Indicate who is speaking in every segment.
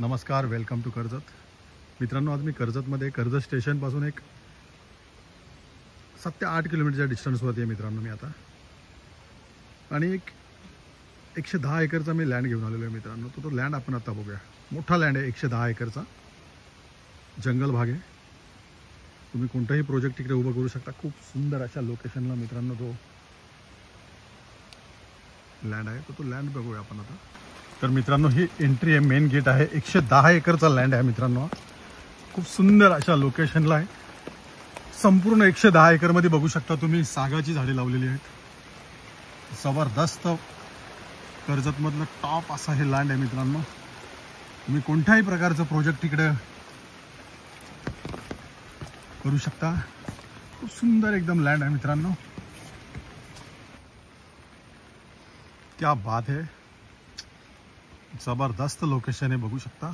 Speaker 1: नमस्कार, welcome to Karjat. मित्रांनो, आज मी कर्जतमध्ये कर्जत स्टेशनपासून एक 7 ते 8 किलोमीटरच्या डिस्टन्सवरती आहे मित्रांनो मी आता. आणि एक 110 एकरचा मी लँड घेऊन आलेलो आहे मित्रांनो. तो लँड आपण आता बघूया. मोठा लँड आहे, 110 एकरचा जंगल भाग आहे. तुम्ही कोणताही प्रोजेक्ट तिकडे उभं करू शकता. खूप सुंदर अशा लोकेशनला मित्रांनो तो लँड आहे. तो लँड बघूया आपण आता. तर मित्रांनो, ही एंट्री आहे, मेन गेट आहे. 110 एकरचा लँड आहे मित्रांनो. खूप सुंदर अशा लोकेशनला आहे. संपूर्ण 110 एकरमध्ये बघू शकता तुम्ही सागाची झाडे लावलेली आहेत. जबरदस्त कर्जतमधलं टॉप असा हे लँड आहे मित्रांनो. तुम्ही कोणत्याही प्रकारचं प्रोजेक्ट तिकडे करू शकता. खूप सुंदर एकदम लँड आहे मित्रांनो. क्या बात है, जबरदस्त लोकेशन आहे, बघू शकता.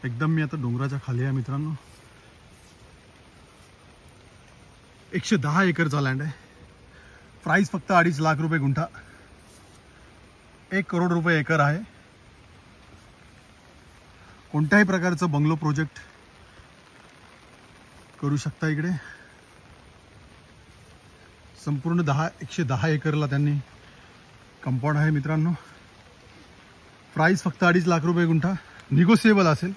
Speaker 1: एकदम मी आता डोंगराच्या खाली आहे मित्रांनो. 110 एकरचा लँड आहे. प्राइस फक्त 2.5 लाख रुपये गुंठा. 1 करोड रुपये एकर आहे. कोणत्याही प्रकारचं बंगलो प्रोजेक्ट करू शकता इकडे. संपूर्ण 110 एकरला त्यांनी कंपाऊंड आहे मित्रांनो. प्राइस फक्त 2.5 लाख रुपये गुंठा. निगोशिएबल असेल,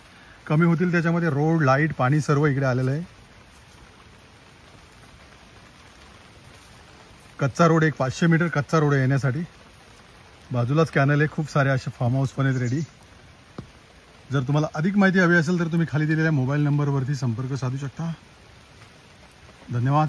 Speaker 1: कमी होतील त्याच्यामध्ये. रोड, लाईट, पाणी सर्व इकडे आलेलं आहे. कच्चा रोड, एक 500 मीटर कच्चा रोड आहे येण्यासाठी. बाजूलाच कॅनल आहे. खूप सारे असे फार्म हाऊस पण आहेत रेडी. जर तुम्हाला अधिक माहिती हवी असेल तर तुम्ही खाली दिलेल्या मोबाईल नंबरवरती संपर्क साधू शकता. धन्यवाद.